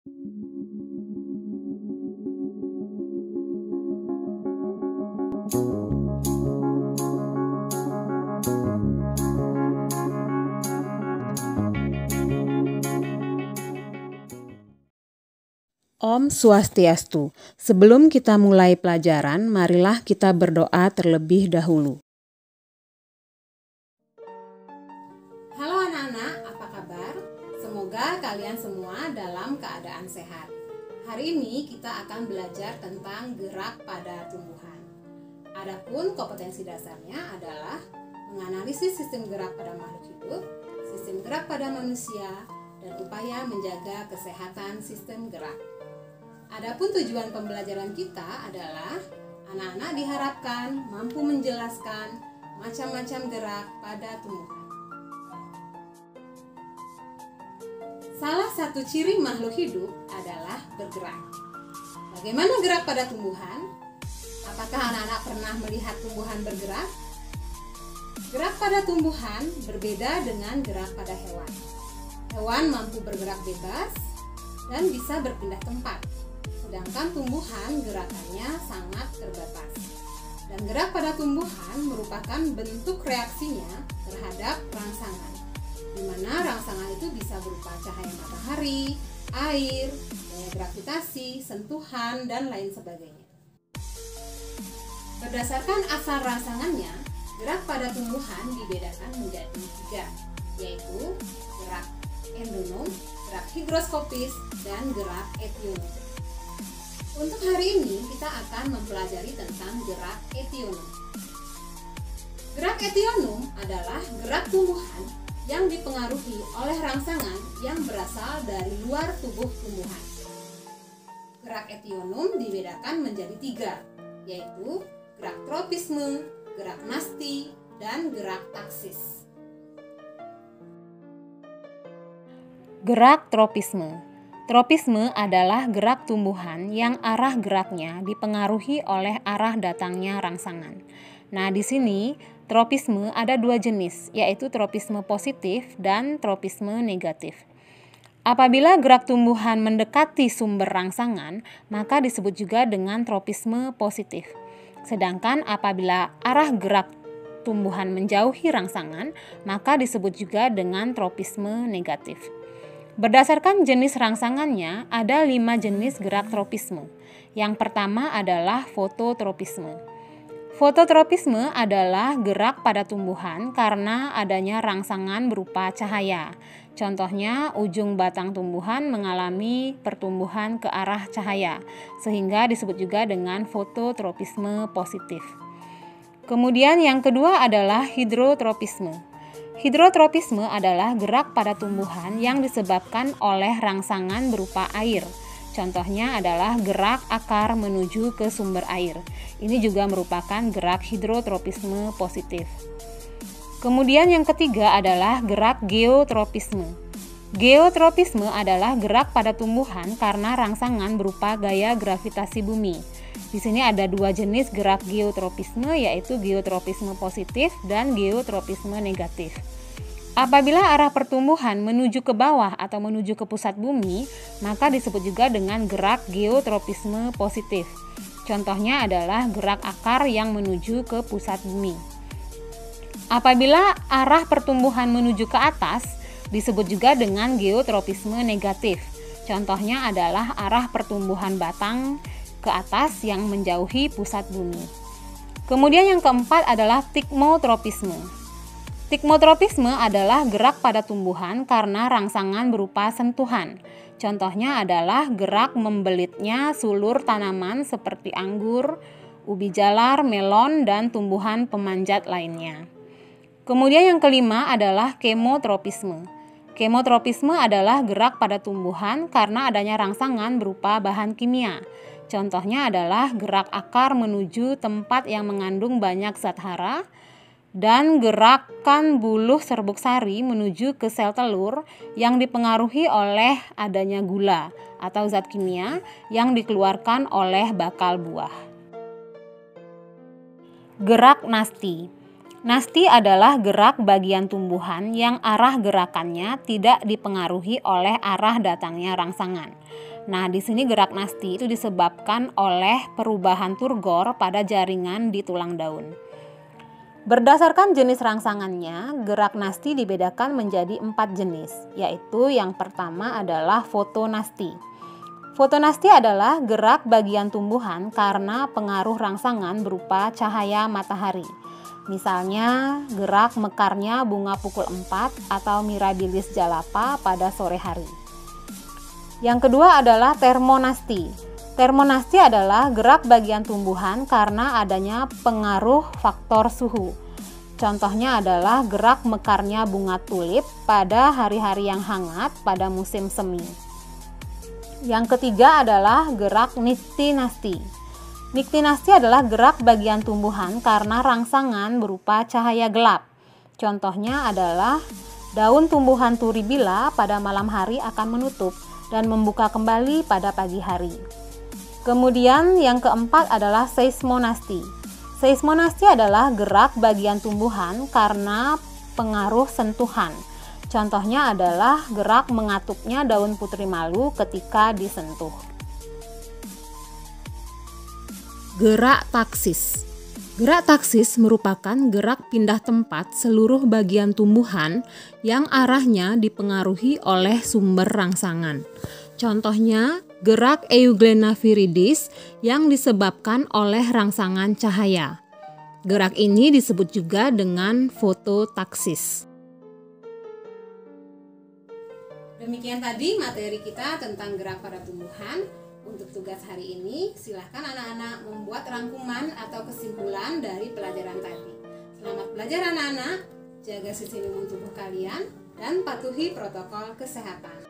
Om Swastiastu. Sebelum kita mulai pelajaran, marilah kita berdoa terlebih dahulu. Halo anak-anak, apa kabar? Semoga kalian semua dalam keadaan sehat. Hari ini kita akan belajar tentang gerak pada tumbuhan. Adapun kompetensi dasarnya adalah menganalisis sistem gerak pada makhluk hidup, sistem gerak pada manusia, dan upaya menjaga kesehatan sistem gerak. Adapun tujuan pembelajaran kita adalah anak-anak diharapkan mampu menjelaskan macam-macam gerak pada tumbuhan. Salah satu ciri makhluk hidup adalah bergerak. Bagaimana gerak pada tumbuhan? Apakah anak-anak pernah melihat tumbuhan bergerak? Gerak pada tumbuhan berbeda dengan gerak pada hewan. Hewan mampu bergerak bebas dan bisa berpindah tempat. Sedangkan tumbuhan gerakannya sangat terbatas. Dan gerak pada tumbuhan merupakan bentuk reaksinya terhadap rangsangan, di mana rangsangan itu bisa berupa cahaya matahari, air, daya gravitasi, sentuhan, dan lain sebagainya. Berdasarkan asal rangsangannya, gerak pada tumbuhan dibedakan menjadi 3, yaitu gerak endonom, gerak higroskopis, dan gerak etionom. Untuk hari ini kita akan mempelajari tentang gerak etionom. Gerak etionom adalah gerak tumbuhan yang dipengaruhi oleh rangsangan yang berasal dari luar tubuh tumbuhan. Gerak etionom dibedakan menjadi 3, yaitu gerak tropisme, gerak nasti, dan gerak taksis. Gerak tropisme. Tropisme adalah gerak tumbuhan yang arah geraknya dipengaruhi oleh arah datangnya rangsangan. Nah, di sini tropisme ada 2 jenis, yaitu tropisme positif dan tropisme negatif. Apabila gerak tumbuhan mendekati sumber rangsangan, maka disebut juga dengan tropisme positif. Sedangkan apabila arah gerak tumbuhan menjauhi rangsangan, maka disebut juga dengan tropisme negatif. Berdasarkan jenis rangsangannya, ada 5 jenis gerak tropisme. Yang pertama adalah fototropisme. Fototropisme adalah gerak pada tumbuhan karena adanya rangsangan berupa cahaya. Contohnya, ujung batang tumbuhan mengalami pertumbuhan ke arah cahaya, sehingga disebut juga dengan fototropisme positif. Kemudian yang kedua adalah hidrotropisme. Hidrotropisme adalah gerak pada tumbuhan yang disebabkan oleh rangsangan berupa air. Contohnya adalah gerak akar menuju ke sumber air. Ini juga merupakan gerak hidrotropisme positif. Kemudian yang ketiga adalah gerak geotropisme. Geotropisme adalah gerak pada tumbuhan karena rangsangan berupa gaya gravitasi bumi. Di sini ada 2 jenis gerak geotropisme, yaitu geotropisme positif dan geotropisme negatif. Apabila arah pertumbuhan menuju ke bawah atau menuju ke pusat bumi, maka disebut juga dengan gerak geotropisme positif. Contohnya adalah gerak akar yang menuju ke pusat bumi. Apabila arah pertumbuhan menuju ke atas, disebut juga dengan geotropisme negatif. Contohnya adalah arah pertumbuhan batang ke atas yang menjauhi pusat bumi. Kemudian yang keempat adalah tigmotropisme. Tigmotropisme adalah gerak pada tumbuhan karena rangsangan berupa sentuhan. Contohnya adalah gerak membelitnya sulur tanaman seperti anggur, ubi jalar, melon, dan tumbuhan pemanjat lainnya. Kemudian yang kelima adalah kemotropisme. Kemotropisme adalah gerak pada tumbuhan karena adanya rangsangan berupa bahan kimia. Contohnya adalah gerak akar menuju tempat yang mengandung banyak zat hara dan gerakan buluh serbuk sari menuju ke sel telur yang dipengaruhi oleh adanya gula atau zat kimia yang dikeluarkan oleh bakal buah. Gerak nasti. Nasti adalah gerak bagian tumbuhan yang arah gerakannya tidak dipengaruhi oleh arah datangnya rangsangan. Nah, di sini gerak nasti itu disebabkan oleh perubahan turgor pada jaringan di tulang daun. Berdasarkan jenis rangsangannya, gerak nasti dibedakan menjadi 4 jenis, yaitu yang pertama adalah fotonasti. Fotonasti adalah gerak bagian tumbuhan karena pengaruh rangsangan berupa cahaya matahari. Misalnya, gerak mekarnya bunga pukul 4 atau Mirabilis jalapa pada sore hari. Yang kedua adalah termonasti. Termonasti adalah gerak bagian tumbuhan karena adanya pengaruh faktor suhu. Contohnya adalah gerak mekarnya bunga tulip pada hari-hari yang hangat pada musim semi. Yang ketiga adalah gerak niktinasti. Niktinasti adalah gerak bagian tumbuhan karena rangsangan berupa cahaya gelap. Contohnya adalah daun tumbuhan turibila pada malam hari akan menutup dan membuka kembali pada pagi hari. Kemudian yang keempat adalah seismonasti. Seismonasti adalah gerak bagian tumbuhan karena pengaruh sentuhan. Contohnya adalah gerak mengatupnya daun putri malu ketika disentuh. Gerak taksis. Gerak taksis merupakan gerak pindah tempat seluruh bagian tumbuhan yang arahnya dipengaruhi oleh sumber rangsangan. Contohnya, gerak Euglena viridis yang disebabkan oleh rangsangan cahaya. Gerak ini disebut juga dengan fototaksis. Demikian tadi materi kita tentang gerak pada tumbuhan. Untuk tugas hari ini, silahkan anak-anak membuat rangkuman atau kesimpulan dari pelajaran tadi. Selamat belajar anak-anak, jaga sistem imun tubuh kalian, dan patuhi protokol kesehatan.